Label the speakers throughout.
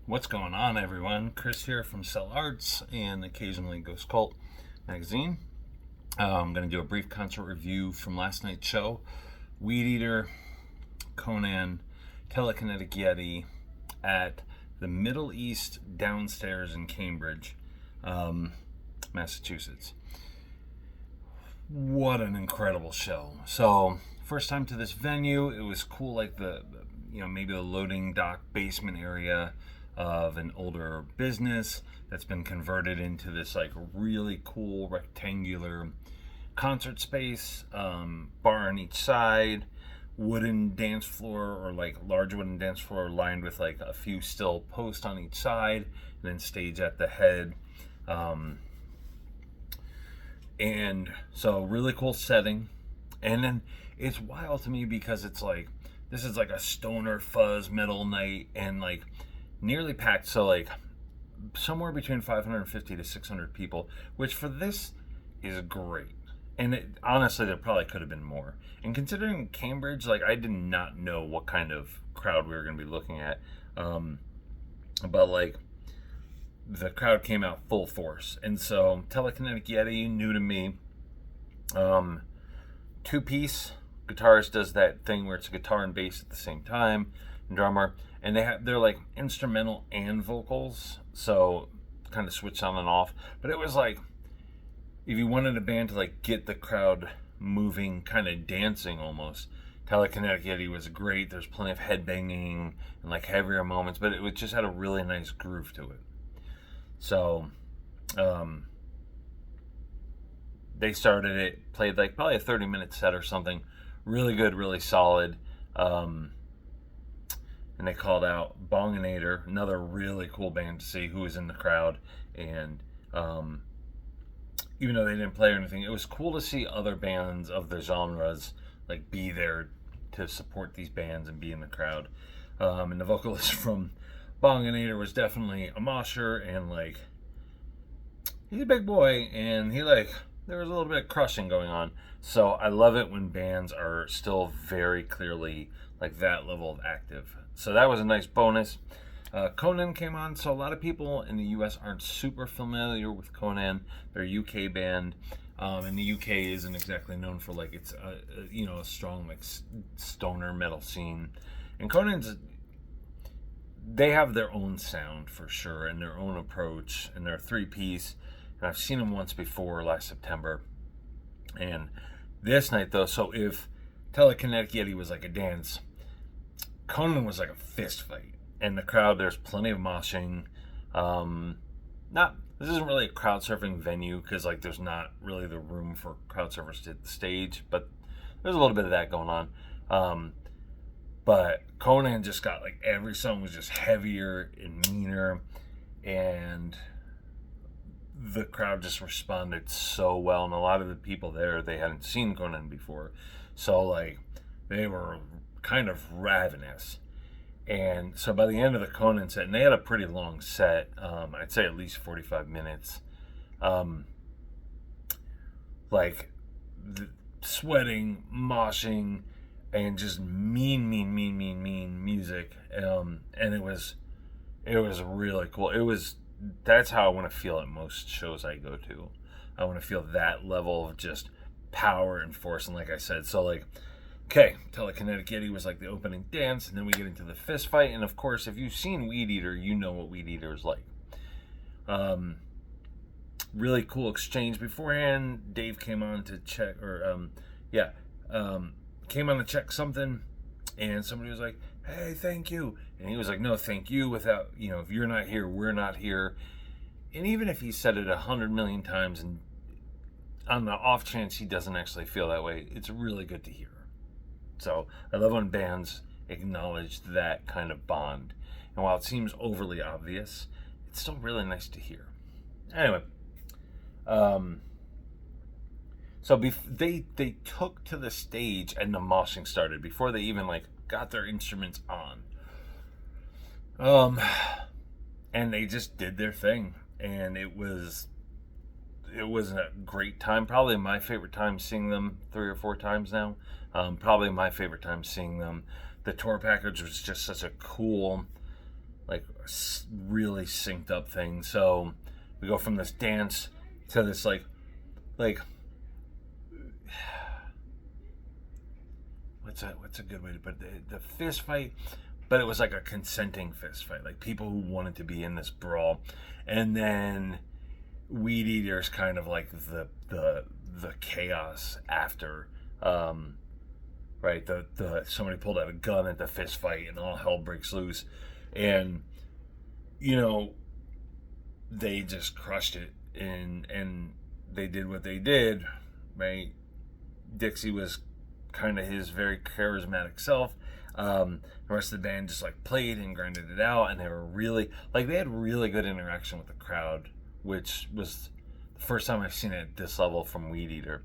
Speaker 1: What's going on, everyone? Chris here from Cell Arts and occasionally Ghost Cult magazine. I'm going to do a brief concert review from last night's show. Weedeater, Conan, Telekinetic Yeti at the Middle East downstairs in Cambridge, Massachusetts. What an incredible show. So, first time to this venue, it was cool, like maybe the loading dock basement area of an older business that's been converted into this like really cool rectangular concert space, bar on each side, wooden dance floor or like large wooden dance floor lined with like a few still posts on each side, and then stage at the head. And so really cool setting. And then it's wild to me because it's like this is like a stoner fuzz metal night and like nearly packed, so like somewhere between 550 to 600 people, which for this is great. And honestly, there probably could have been more. And considering Cambridge, like I did not know what kind of crowd we were going to be looking at, but like the crowd came out full force. And so Telekinetic Yeti, new to me, two-piece guitarist does that thing where it's a guitar and bass at the same time, and drummer, and they're like instrumental and vocals, so kind of switch on and off. But it was like if you wanted a band to like get the crowd moving, kind of dancing almost, Telekinetic Yeti was great. There's plenty of headbanging and like heavier moments, but it just had a really nice groove to it. So they started it, played like probably a 30-minute set or something, really good, really solid. And they called out Weedeater, another really cool band to see who was in the crowd. And even though they didn't play or anything, it was cool to see other bands of their genres like be there to support these bands and be in the crowd. And the vocalist from Weedeater was definitely a mosher, and like he's a big boy, and there was a little bit of crushing going on. So I love it when bands are still very clearly like that level of active. So that was a nice bonus. Conan came on. So a lot of people in the US aren't super familiar with Conan. They're a UK band, and the UK isn't exactly known for like it's a strong like stoner metal scene. And they have their own sound for sure and their own approach, and they're a three-piece. And I've seen them once before last September. And this night though, so if Telekinetic Yeti was like a dance, Conan was like a fist fight. And the crowd, there's plenty of moshing. This isn't really a crowd surfing venue because like there's not really the room for crowd surfers to hit the stage, but there's a little bit of that going on. But Conan just got like every song was just heavier and meaner, and the crowd just responded so well. And a lot of the people there, they hadn't seen Conan before, so like they were kind of ravenous. And so by the end of the Conan set, and they had a pretty long set, I'd say at least 45 minutes, sweating, moshing, and just mean music. And it was really cool. That's how I want to feel at most shows I go to. I want to feel that level of just power and force. And like I said, so like, okay, Telekinetic Yeti was like the opening dance, and then we get into the fist fight. And of course, if you've seen Weedeater, you know what Weedeater is like. Really cool exchange beforehand. Dave came on to check, came on to check something, and somebody was like, "Hey, thank you," and he was like, "No, thank you. Without if you're not here, we're not here." And even if he said it 100 million times, and on the off chance he doesn't actually feel that way, it's really good to hear. So I love when bands acknowledge that kind of bond. And while it seems overly obvious, it's still really nice to hear. Anyway, so they took to the stage and the moshing started before they even like got their instruments on. And they just did their thing, and it was a great time. Probably my favorite time seeing them 3 or 4 times now. Probably my favorite time seeing them. The tour package was just such a cool like really synced up thing. So we go from this dance to this like what's a good way to put it? The fist fight, but it was like a consenting fist fight, like people who wanted to be in this brawl. And then Weedeater's kind of like the chaos after, right? The somebody pulled out a gun at the fist fight and all hell breaks loose, and you know they just crushed it, and they did what they did, right? Dixie was kind of his very charismatic self. The rest of the band just like played and grinded it out, and they were really like they had really good interaction with the crowd, which was the first time I've seen it at this level from Weedeater.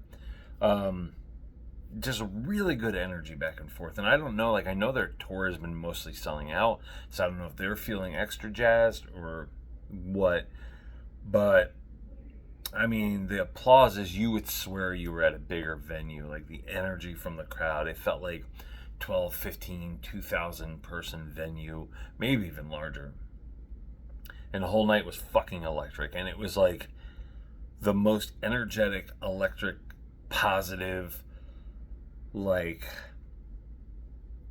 Speaker 1: Just really good energy back and forth, and I don't know, like I know their tour has been mostly selling out, so I don't know if they're feeling extra jazzed or what, but I mean, the applause is you would swear you were at a bigger venue. Like the energy from the crowd, it felt like 12, 15, 2,000 person venue, maybe even larger. And the whole night was fucking electric. And it was like the most energetic, electric, positive, like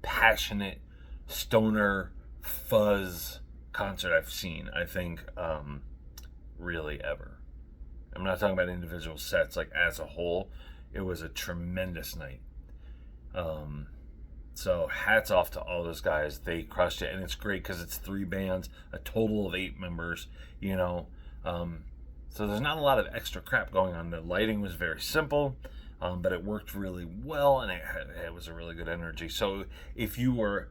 Speaker 1: passionate, stoner, fuzz concert I've seen, I think, really ever. I'm not talking about individual sets, like as a whole. It was a tremendous night. So hats off to all those guys. They crushed it, and it's great because it's 3 bands, a total of 8 members, you know. So there's not a lot of extra crap going on. The lighting was very simple, but it worked really well, and it was a really good energy. So if you were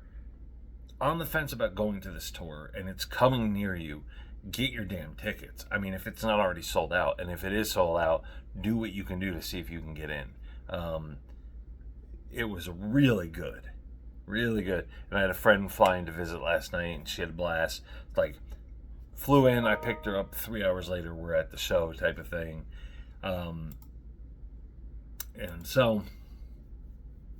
Speaker 1: on the fence about going to this tour and it's coming near you, get your damn tickets. I mean, if it's not already sold out, and if it is sold out, do what you can do to see if you can get in. It was really good. Really good. And I had a friend flying to visit last night, and she had a blast. Like, flew in, I picked her up 3 hours later, we're at the show type of thing. And so,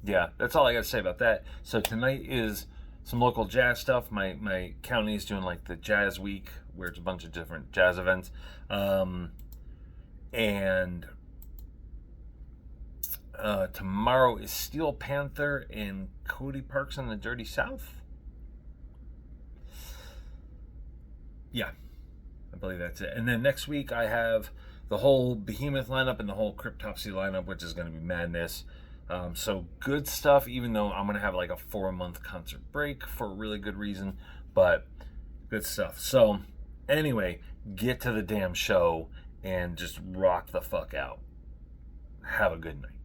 Speaker 1: yeah, that's all I got to say about that. So tonight is some local jazz stuff. My county is doing like the Jazz Week, where it's a bunch of different jazz events. And tomorrow is Steel Panther in Cody Parks in the Dirty South. Yeah, I believe that's it. And then next week I have the whole Behemoth lineup and the whole Cryptopsy lineup, which is going to be madness. So good stuff, even though I'm going to have like a 4-month concert break for a really good reason, but good stuff. So anyway, get to the damn show and just rock the fuck out. Have a good night.